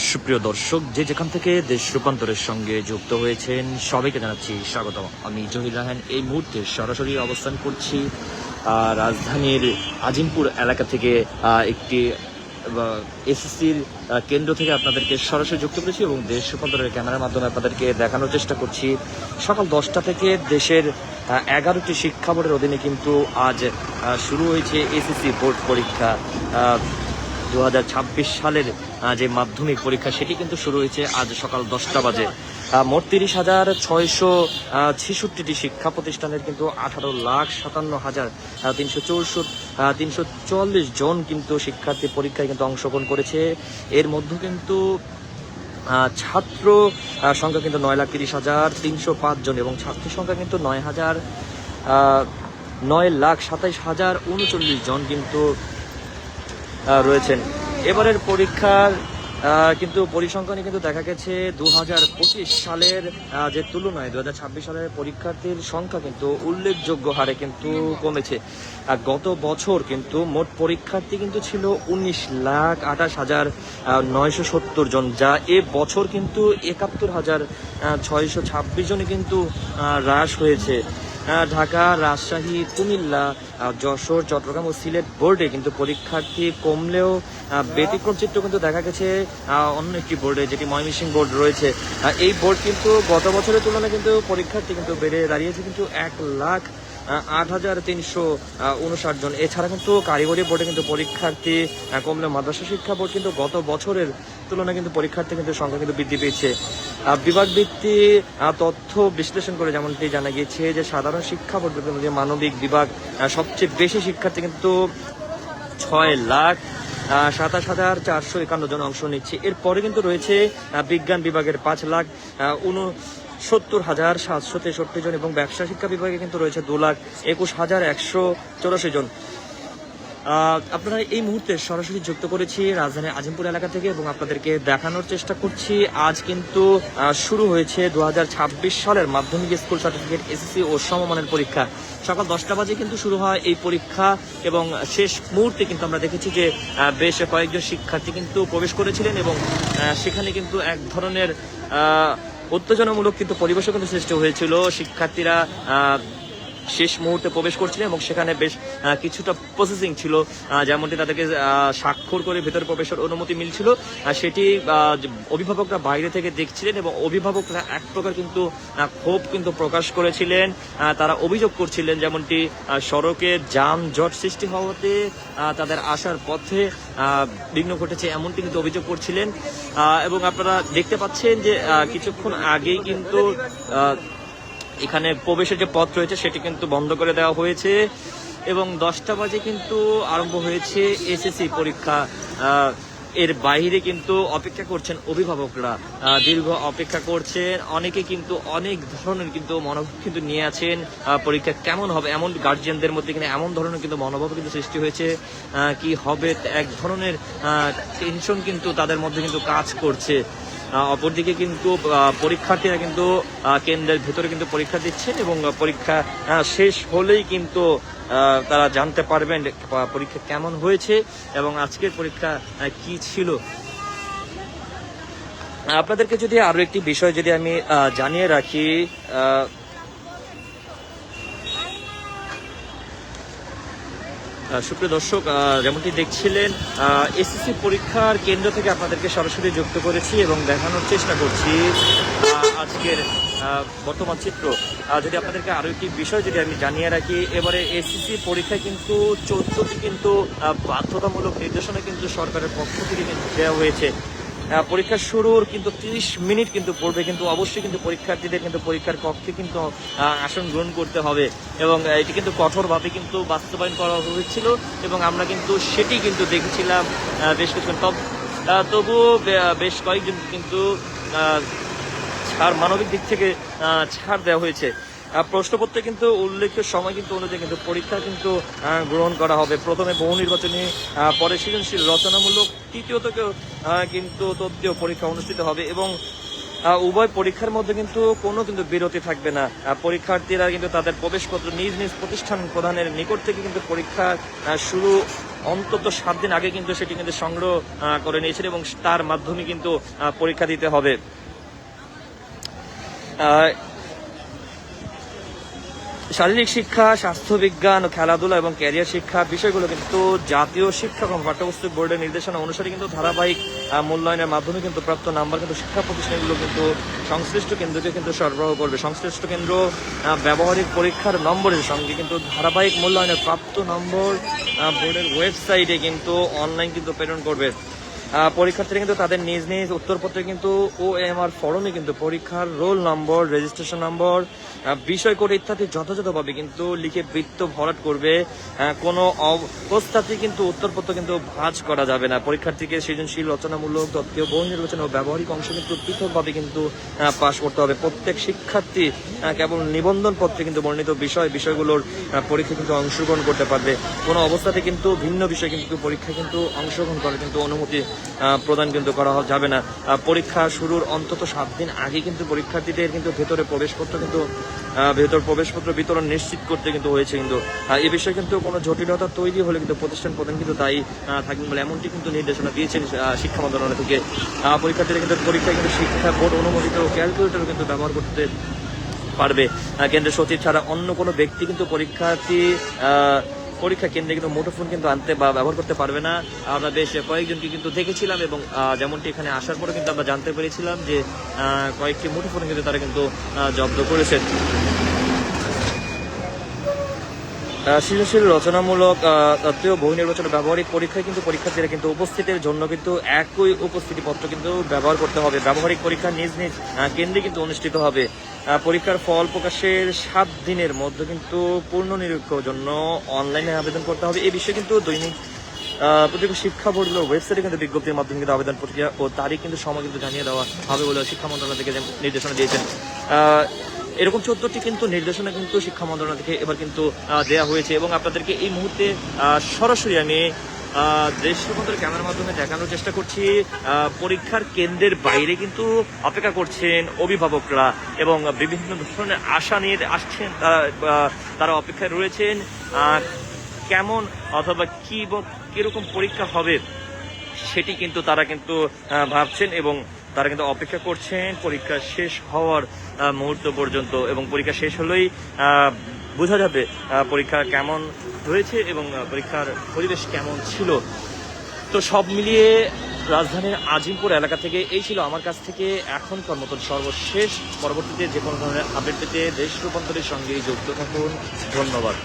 সুপ্রিয় দর্শক, যে যেখান থেকে দেশ রূপান্তরের সঙ্গে যুক্ত হয়েছেন সবাইকে জানাচ্ছি স্বাগত। আমি জহির রাহান এই মুহূর্তে সরাসরি অবস্থান করছি রাজধানীর আজিমপুর এলাকা থেকে। একটি এসএসসির কেন্দ্র থেকে আপনাদেরকে সরাসরি যুক্ত করেছি এবং দেশ রূপান্তরের ক্যামেরার মাধ্যমে আপনাদেরকে দেখানোর চেষ্টা করছি। সকাল 10টা থেকে দেশের 11টি শিক্ষা বোর্ডের অধীনে কিন্তু আজ শুরু হয়েছে এসএসসি বোর্ড পরীক্ষা। 2026 সালের যে মাধ্যমিক পরীক্ষা সেটি কিন্তু শুরু হয়েছে আজ সকাল 10টা বাজে। মোট 30,666টি শিক্ষা প্রতিষ্ঠানের কিন্তু 18,57,344 জন কিন্তু শিক্ষার্থী পরীক্ষায় কিন্তু অংশগ্রহণ করেছে। এর মধ্যে কিন্তু ছাত্র সংখ্যা কিন্তু 9,30,305 জন এবং ছাত্রী সংখ্যা কিন্তু 9,27,039 জন কিন্তু রয়েছেন। এবারের পরীক্ষার কিন্তু পরিসংখ্যানে কিন্তু দেখা গেছে 2025 সালের যে তুলনায় 2026 সালের পরীক্ষার্থীর সংখ্যা কিন্তু উল্লেখযোগ্য হারে কিন্তু কমেছে। গত বছর কিন্তু মোট পরীক্ষার্থী কিন্তু ছিল 19,28,970 জন, যা এ বছর কিন্তু 71,626 জনে কিন্তু হ্রাস হয়েছে। ঢাকা, রাজশাহী, কুমিল্লা, যশোর, চট্টগ্রাম ও সিলেট বোর্ডে কিন্তু পরীক্ষার্থী কমলেও ব্যতিক্রম চিত্র কিন্তু দেখা গেছে অন্য একটি বোর্ডে, যেটি ময়মনসিংহ বোর্ড রয়েছে। এই বোর্ড কিন্তু গত বছরের তুলনায় কিন্তু পরীক্ষার্থী কিন্তু বেড়ে দাঁড়িয়েছে কিন্তু 1,08,359 জন। এছাড়া কিন্তু কারিগরি বোর্ডে কিন্তু পরীক্ষার্থী কমলেও মাদ্রাসা শিক্ষা বোর্ড কিন্তু গত বছরের তুলনায় কিন্তু পরীক্ষার্থী কিন্তু সংখ্যা কিন্তু বৃদ্ধি পেয়েছে। বিভাগ ভিত্তিক তথ্য বিশ্লেষণ করে যেমনটি জানা গিয়েছে যে সাধারণ শিক্ষা বোর্ড যে মানবিক বিভাগ সবচেয়ে বেশি শিক্ষার্থী কিন্তু 6,27,451 জন অংশ নিচ্ছে। এরপরে কিন্তু রয়েছে বিজ্ঞান বিভাগের 5,69,763 জন এবং ব্যবসা শিক্ষা বিভাগে কিন্তু রয়েছে 2,21,184 জন। আপনারা এই মুহূর্তে সরাসরি যুক্ত করেছি রাজধানীর আজিমপুর এলাকা থেকে এবং আপনাদেরকে দেখানোর চেষ্টা করছি আজ কিন্তু শুরু হয়েছে 2026 সালের মাধ্যমিক স্কুল সার্টিফিকেট এসএসসি ও সমমানের পরীক্ষা। সকাল 10টা বাজে কিন্তু শুরু হয় এই পরীক্ষা এবং শেষ মুহূর্তে কিন্তু আমরা দেখেছি যে বেশ কয়েকজন শিক্ষার্থী কিন্তু প্রবেশ করেছিলেন এবং সেখানে কিন্তু এক ধরনের উত্তেজনামূলক কিন্তু পরিবেশও কিন্তু সৃষ্টি হয়েছিল। শিক্ষার্থীরা শেষ মুহূর্তে প্রবেশ করছিলেন এবং সেখানে বেশ কিছুটা প্রসেসিং ছিল, যেমনটি তাদেরকে স্বাক্ষর করে ভেতরে প্রবেশের অনুমতি মিলছিল, সেটি অভিভাবকরা বাইরে থেকে দেখছিলেন এবং অভিভাবকরা এক প্রকার কিন্তু ক্ষোভ কিন্তু প্রকাশ করেছিলেন। তারা অভিযোগ করছিলেন যেমনটি সড়কে যানজট সৃষ্টি হওয়াতে তাদের আসার পথে বিঘ্ন ঘটেছে, এমনটি কিন্তু অভিযোগ করছিলেন। এবং আপনারা দেখতে পাচ্ছেন যে কিছুক্ষণ আগেই কিন্তু এখানে প্রবেশের যে পথ রয়েছে সেটি কিন্তু বন্ধ করে দেওয়া হয়েছে এবং 10টা বাজে কিন্তু আরম্ভ হয়েছে এসএসসি পরীক্ষা। এর বাইরে কিন্তু অপেক্ষা করছেন অভিভাবকরা, দীর্ঘ অপেক্ষা করছেন। অনেকে কিন্তু অনেক ধরনের কিন্তু মনোভাব কিন্তু নিয়ে আছেন পরীক্ষা কেমন হবে, এমন গার্জিয়ানদের মধ্যে কিন্তু এমন ধরনের কিন্তু মনোভাব কিন্তু সৃষ্টি হয়েছে কি হবে, এক ধরনের টেনশন কিন্তু তাদের মধ্যে কিন্তু কাজ করছে। অপরদিকে কিন্তু পরীক্ষার্থীরা কিন্তু কেন্দ্রের ভেতরে কিন্তু পরীক্ষা দিচ্ছেন এবং পরীক্ষা শেষ হলেই কিন্তু তারা জানতে পারবেন পরীক্ষা কেমন হয়েছে এবং আজকের পরীক্ষা কি ছিল। আপনাদেরকে যদি আরো একটি বিষয় যদি আমি জানিয়ে রাখি, সুপ্রিয় দর্শক, যেমনটি দেখছিলেন এসএসসি পরীক্ষার কেন্দ্র থেকে আপনাদেরকে সরাসরি যুক্ত করেছি এবং দেখানোর চেষ্টা করছি আজকের বর্তমান চিত্র। যদি আপনাদেরকে আরো একটি বিষয় যদি আমি জানিয়ে রাখি, এবারে এসএসসি পরীক্ষায় কিন্তু 14টি কিন্তু বাধ্যতামূলক নির্দেশনা কিন্তু সরকারের পক্ষ থেকে কিন্তু দেওয়া হয়েছে। পরীক্ষা শুরুর কিন্তু 30 মিনিট কিন্তু পড়বে কিন্তু অবশ্যই কিন্তু পরীক্ষার্থীদের কিন্তু পরীক্ষার কক্ষে কিন্তু আসন গ্রহণ করতে হবে এবং এটি কিন্তু কঠোরভাবে কিন্তু বাস্তবায়ন করা হয়েছিল এবং আমরা কিন্তু সেটি কিন্তু দেখেছিলাম বেশ কিছুক্ষণ। তবুও বেশ কয়েকজন কিন্তু মানবিক দিক থেকে ছাড় দেওয়া হয়েছে। প্রশ্নপত্রে কিন্তু উল্লেখিত সময় কিন্তু অনুযায়ী কিন্তু পরীক্ষা কিন্তু গ্রহণ করা হবে। প্রথমে বহু নির্বাচনী, পরে সৃজনশীল, রচনামূলক, তৃতীয়ত কিন্তু তত্ত্বীয় পরীক্ষা অনুষ্ঠিত হবে এবং উভয় পরীক্ষার মধ্যে কিন্তু কোনো কিন্তু বিরতি থাকবে না। পরীক্ষার্থীরা কিন্তু তাদের প্রবেশপত্র নিজ নিজ প্রতিষ্ঠান প্রধানের নিকট থেকে কিন্তু পরীক্ষা শুরু অন্তত 7 দিন আগে কিন্তু সেটি কিন্তু সংগ্রহ করে নিয়েছেন এবং তার মাধ্যমে কিন্তু পরীক্ষা দিতে হবে। শারীরিক শিক্ষা, স্বাস্থ্যবিজ্ঞান, খেলাধুলা এবং ক্যারিয়ার শিক্ষা বিষয়গুলো কিন্তু জাতীয় শিক্ষা এবং পাঠ্যপুস্তক বোর্ডের নির্দেশনা অনুসারে কিন্তু ধারাবাহিক মূল্যায়নের মাধ্যমে কিন্তু প্রাপ্ত নাম্বার কিন্তু শিক্ষা প্রতিষ্ঠানগুলো কিন্তু সংশ্লিষ্ট কেন্দ্রকে কিন্তু সরবরাহ করবে। সংশ্লিষ্ট কেন্দ্র ব্যবহারিক পরীক্ষার নম্বরের সঙ্গে কিন্তু ধারাবাহিক মূল্যায়নের প্রাপ্ত নম্বর বোর্ডের ওয়েবসাইটে কিন্তু অনলাইন কিন্তু প্রেরণ করবে। পরীক্ষার্থীরা কিন্তু তাদের নিজ নিজ উত্তরপত্রে কিন্তু OMR ফরমে কিন্তু পরীক্ষার রোল নম্বর, রেজিস্ট্রেশন নম্বর, বিষয় কোড ইত্যাদি যথাযথভাবে কিন্তু লিখে বৃত্ত ভরাট করবে। কোনো অবস্থাতেই কিন্তু উত্তরপত্র কিন্তু ভাঁজ করা যাবে না। পরীক্ষার্থীকে সৃজনশীল, রচনামূলক, তত্ত্বীয়, বহু নির্বাচন ও ব্যবহারিক অংশ কিন্তু পৃথকভাবে কিন্তু পাশ করতে হবে। প্রত্যেক শিক্ষার্থী কেবল নিবন্ধন পত্রে কিন্তু বর্ণিত বিষয়গুলোর পরীক্ষা কিন্তু অংশগ্রহণ করতে পারবে। কোনো অবস্থাতে কিন্তু ভিন্ন বিষয় কিন্তু পরীক্ষায় কিন্তু অংশগ্রহণ করার কিন্তু অনুমতি প্রদান কিন্তু করা যাবে না। পরীক্ষা শুরুর অন্তত 7 দিন আগে কিন্তু পরীক্ষার্থীদের কিন্তু ভেতরে প্রবেশপত্র বিতরণ নিশ্চিত করতে কিন্তু হয়েছে। কিন্তু এই বিষয়ে কিন্তু কোনো জটিলতা তৈরি হলে কিন্তু প্রতিষ্ঠান প্রধান কিন্তু দায়ী থাকবেন বলে এমনটি কিন্তু নির্দেশনা দিয়েছেন শিক্ষা মন্ত্রণালয় থেকে। পরীক্ষার্থীরা কিন্তু পরীক্ষায় কিন্তু শিক্ষা বোর্ড অনুমোদিত ক্যালকুলেটর কিন্তু ব্যবহার করতে পারবে। কেন্দ্রের সচিব ছাড়া অন্য কোনো ব্যক্তি কিন্তু পরীক্ষা কেন্দ্রে কিন্তু মুঠোফোন কিন্তু আনতে বা ব্যবহার করতে পারবে না। আমরা বেশ কয়েকজনকে কিন্তু দেখেছিলাম এবং যেমনটি এখানে আসার পরে কিন্তু আমরা জানতে পেরেছিলাম যে কয়েকটি মুঠোফোন কিন্তু তারা কিন্তু জব্দ করেছেন। সৃজনশীল, রচনামূলক, তত্ত্বীয়, বহু নির্বাচন, ব্যবহারিক পরীক্ষায় কিন্তু পরীক্ষার্থীরা কিন্তু উপস্থিতির জন্য কিন্তু একই উপস্থিতিপত্র কিন্তু ব্যবহার করতে হবে। ব্যবহারিক পরীক্ষা নিজ নিজ কেন্দ্রে কিন্তু অনুষ্ঠিত হবে। পরীক্ষার ফল প্রকাশের 7 দিনের মধ্যে কিন্তু পূর্ণ নিরীক্ষার জন্য অনলাইনে আবেদন করতে হবে। এই বিষয়ে কিন্তু দৈনিক প্রতিটি শিক্ষা বোর্ডগুলোর ওয়েবসাইটে কিন্তু বিজ্ঞপ্তির মাধ্যমে কিন্তু আবেদন প্রক্রিয়া ও তারিখ কিন্তু সময় কিন্তু জানিয়ে দেওয়া হবে বলে শিক্ষা মন্ত্রণালয় থেকে নির্দেশনা দিয়েছেন। এরকম 14টি কিন্তু নির্দেশনা কিন্তু শিক্ষা মন্ত্রণালয় থেকে এবার কিন্তু দেওয়া হয়েছে এবং আপনাদেরকে এই মুহূর্তে সরাসরি আমি দেশ রূপান্তরের ক্যামেরার মাধ্যমে দেখানোর চেষ্টা করছি। পরীক্ষার কেন্দ্রের বাইরে কিন্তু অপেক্ষা করছেন অভিভাবকরা এবং বিভিন্ন ধরনের আশা নিয়ে আসছেন, তারা অপেক্ষায় রয়েছেন কেমন অথবা কিরকম পরীক্ষা হবে সেটি কিন্তু তারা কিন্তু ভাবছেন এবং তারা কিন্তু অপেক্ষা করছেন পরীক্ষা শেষ হওয়ার মুহূর্ত পর্যন্ত। এবং পরীক্ষা শেষ হলেই বোঝা যাবে পরীক্ষা কেমন হয়েছে এবং পরীক্ষার পরিবেশ কেমন ছিল। তো সব মিলিয়ে রাজধানীর আজিমপুর এলাকা থেকে এই ছিল আমার কাছ থেকে এখনকার মতন সর্বশেষ। পরবর্তীতে যে কোনো ধরনের আপডেট পেতে দেশ রূপান্তরের সঙ্গেই যুক্ত থাকুন। ধন্যবাদ।